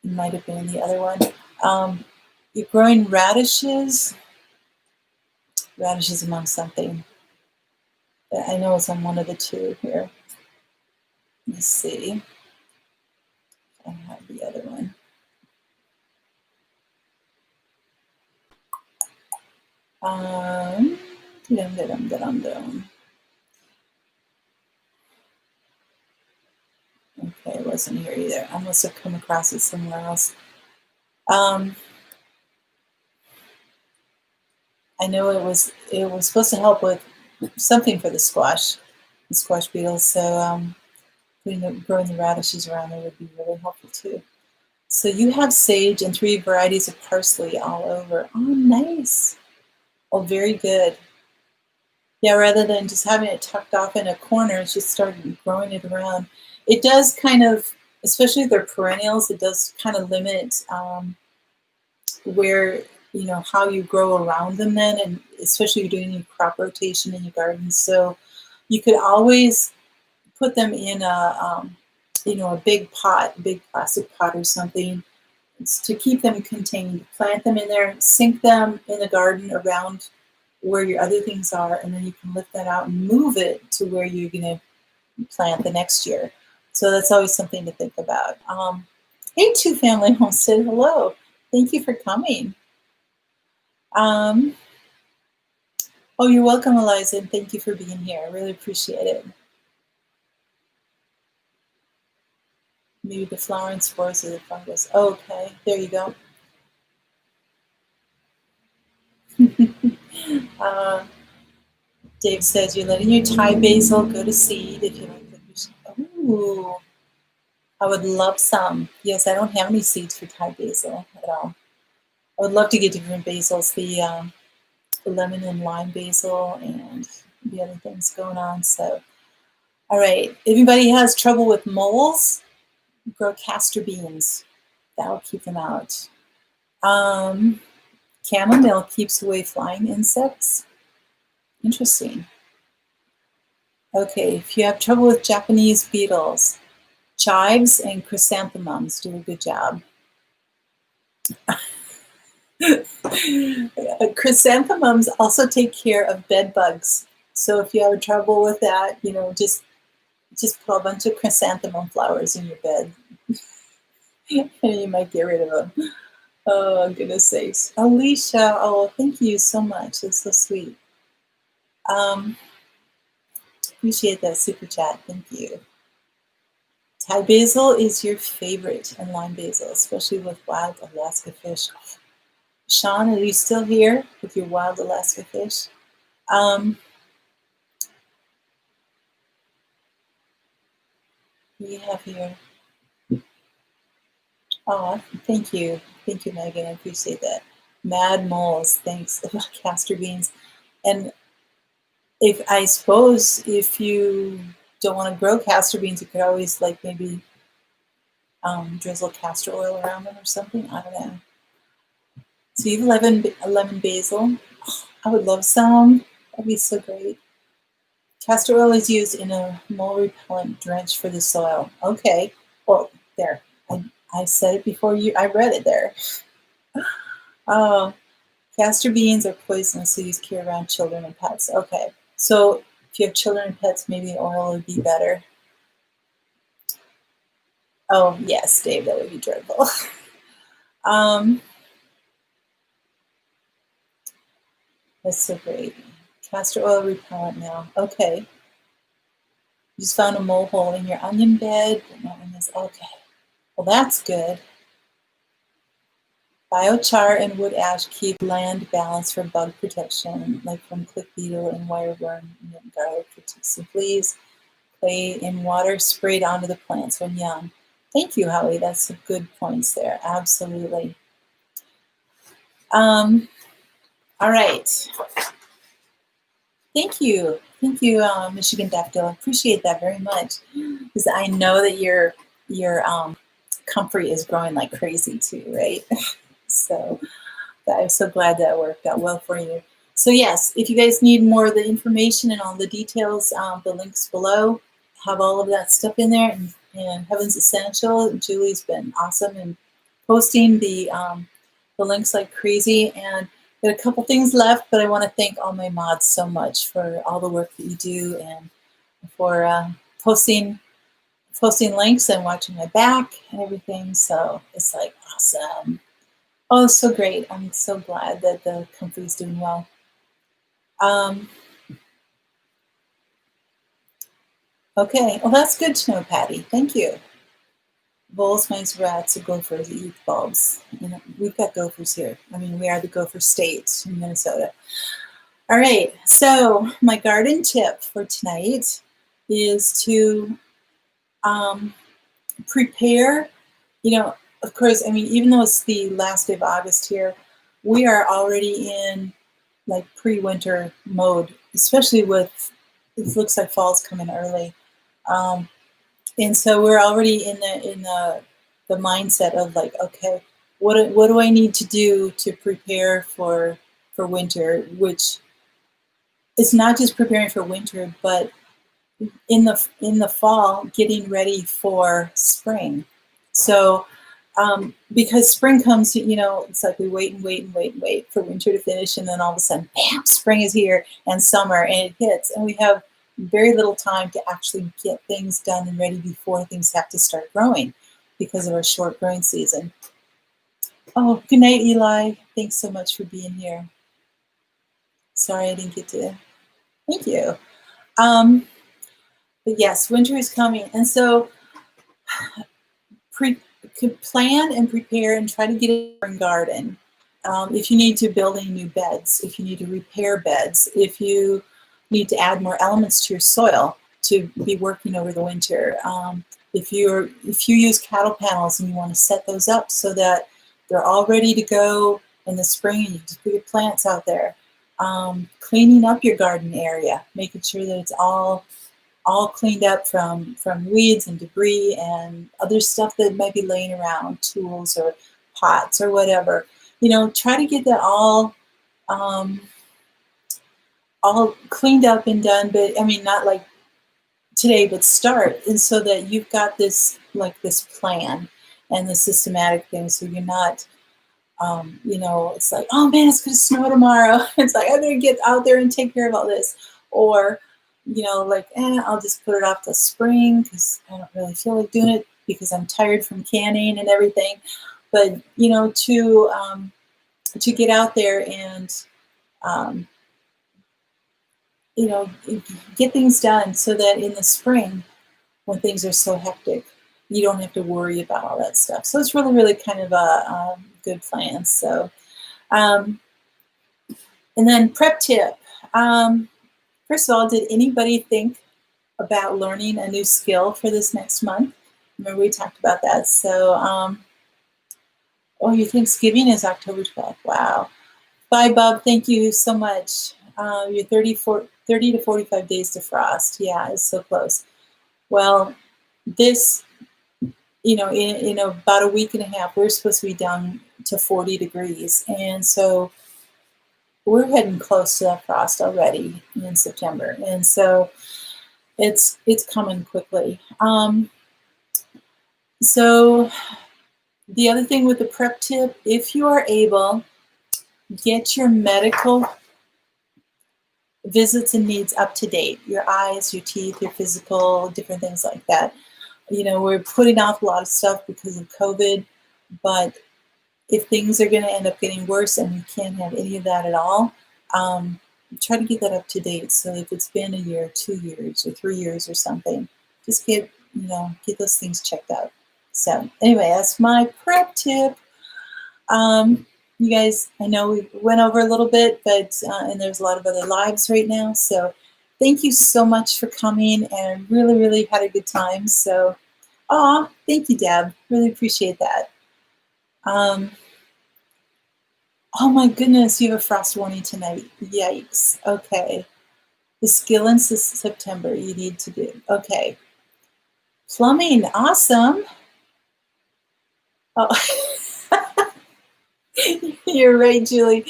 might have been the other one. You're growing radishes. Radishes among something. I know it's on one of the two here. Let's see. I have the other one. Okay, it wasn't here either. I must have come across it somewhere else. I know it was supposed to help with something for the squash beetles. So growing the radishes around there would be really helpful too. So you have sage and 3 varieties of parsley all over. Oh, nice. Oh, very good. Yeah, rather than just having it tucked off in a corner, just start growing it around. It does kind of, especially if they're perennials, it does kind of limit where, how you grow around them then, and especially if you're doing your crop rotation in your garden. So you could always put them in a big pot, big plastic pot or something. It's to keep them contained. Plant them in there, sink them in the garden around where your other things are, and then you can lift that out and move it to where you're going to plant the next year. So that's always something to think about. Hey, Two Family Homestead, hello. Thank you for coming. Oh, you're welcome, Eliza, and thank you for being here. I really appreciate it. Maybe the flowering spores of the fungus. Oh, okay, there you go. Dave says you're letting your Thai basil go to seed if you like licorice. Ooh, I would love some. Yes, I don't have any seeds for Thai basil at all. I would love to get different basils, the lemon and lime basil and the other things going on. So, all right. If anybody has trouble with moles, grow castor beans. That'll keep them out. Chamomile keeps away flying insects. Interesting. Okay, if you have trouble with Japanese beetles, chives and chrysanthemums do a good job. Chrysanthemums also take care of bed bugs. So if you have trouble with that, you know, just put a bunch of chrysanthemum flowers in your bed, and you might get rid of them. Oh, goodness sakes. Alicia, oh, thank you so much. That's so sweet. Appreciate that super chat. Thank you. Thai basil is your favorite, and lime basil, especially with wild Alaska fish. Sean, are you still here with your wild Alaska fish? We have here. Oh, thank you. Thank you, Megan. I appreciate that. Mad moles, thanks. Castor beans. And I suppose if you don't want to grow castor beans, you could always like maybe drizzle castor oil around them or something. I don't know. So you have lemon basil. Oh, I would love some. That'd be so great. Castor oil is used in a mole repellent drench for the soil. Okay. Well, there. I said it before I read it there. Oh, castor beans are poisonous, so use care around children and pets. Okay. So if you have children and pets, maybe the oil would be better. Oh, yes, Dave, that would be dreadful. That's so great. Castor oil repellent now. Okay. You just found a mole hole in your onion bed, but not in this. Okay. Well, that's good. Biochar and wood ash keep land balanced for bug protection, like from click beetle and wireworm, and garlic for ticks and fleas. Clay in water sprayed onto the plants when young. Thank you, Holly. That's some good points there. Absolutely. All right. Thank you. Thank you, Michigan Daffodil. I appreciate that very much, because I know that your comfrey is growing like crazy too, right? So I'm so glad that worked out well for you. So yes, if you guys need more of the information and all the details, the links below have all of that stuff in there. And Heaven's Essential, Julie's been awesome in posting the links like crazy. And got a couple things left, but I want to thank all my mods so much for all the work that you do and for posting links and watching my back and everything. So it's like awesome. Oh, so great. I'm so glad that the comfrey's doing well. Okay, well, that's good to know, Patty. Thank you. Voles, mice, rats, and gophers eat bulbs. You know, we've got gophers here. I mean, we are the gopher state in Minnesota. All right, so my garden tip for tonight is to prepare, you know, of course, I mean, even though it's the last day of August here, we are already in like pre-winter mode, especially with, it looks like fall's coming early. And so we're already in the mindset of like, okay, what do I need to do to prepare for winter, which it's not just preparing for winter, but in the fall, getting ready for spring. So because spring comes, you know, it's like we wait for winter to finish, and then all of a sudden, bam, spring is here and summer, and it hits, and we have very little time to actually get things done and ready before things have to start growing because of our short growing season. Oh, good night, Eli. Thanks so much for being here. Sorry I didn't get to. Thank you. But yes, winter is coming, and so plan and prepare and try to get a spring garden. If you need to build any new beds, if you need to repair beds, if you need to add more elements to your soil to be working over the winter, if you use cattle panels and you want to set those up so that they're all ready to go in the spring and you just put your plants out there, Cleaning up your garden area, making sure that it's all cleaned up from weeds and debris and other stuff that might be laying around, tools or pots or whatever. Try to get that um, all cleaned up and done. But I mean, not like today, but start, and so that you've got this plan and the systematic thing, so you're not. It's like, oh man, it's going to snow tomorrow. It's like, I better get out there and take care of all this. Or, I'll just put it off till spring because I don't really feel like doing it because I'm tired from canning and everything. But, to get out there and, um, get things done so that in the spring, when things are so hectic, you don't have to worry about all that stuff. So it's really, really kind of a good plan. So, and then prep tip. First of all, did anybody think about learning a new skill for this next month? Remember we talked about that. So, your Thanksgiving is October 12th. Wow. Bye, Bob. Thank you so much. You're 30 to 45 days to frost. Yeah, it's so close. Well, this, in about a week and a half, we're supposed to be down to 40 degrees. And so we're heading close to that frost already in September. And so it's coming quickly. So the other thing with the prep tip, if you are able, get your medical visits and needs up to date. Your eyes, your teeth, your physical, different things like that. We're putting off a lot of stuff because of COVID, but if things are going to end up getting worse and we can't have any of that at all, try to get that up to date. So if it's been a year, 2 years, or 3 years or something, just get those things checked out. So anyway, that's my prep tip. You guys, I know we went over a little bit, but and there's a lot of other lives right now. So thank you so much for coming, and really, really had a good time. So, thank you, Deb. Really appreciate that. Oh my goodness, you have a frost warning tonight. Yikes. Okay. The skill in September you need to do. Okay. Plumbing, awesome. Oh. You're right, Julie.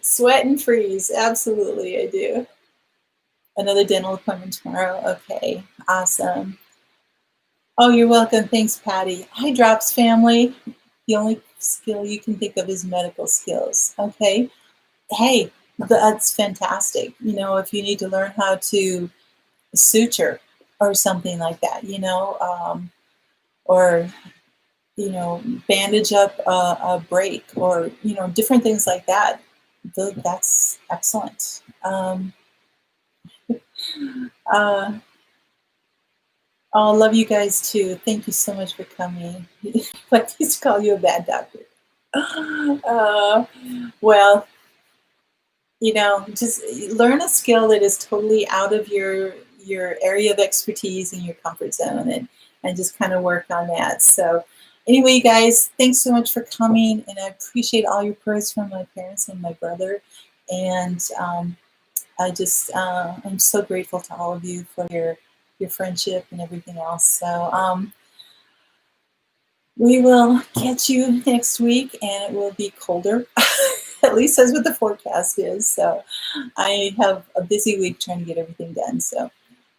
Sweat and freeze. Absolutely, I do. Another dental appointment tomorrow. Okay, awesome. Oh, you're welcome. Thanks, Patty. Eye drops, family. The only skill you can think of is medical skills. Okay. Hey, that's fantastic. If you need to learn how to suture or something like that, or bandage up a break, or different things like that. That's excellent. I love you guys too. Thank you so much for coming. I used to call you a bad doctor. Well, just learn a skill that is totally out of your area of expertise and your comfort zone, and just kind of work on that. So anyway, you guys, thanks so much for coming, and I appreciate all your prayers from my parents and my brother. And I'm so grateful to all of you for your friendship and everything else. So we will catch you next week, and it will be colder. At least that's what the forecast is. So I have a busy week trying to get everything done. So, all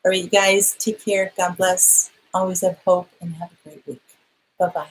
right, you guys, take care. God bless. Always have hope, and have a great week. Bye-bye.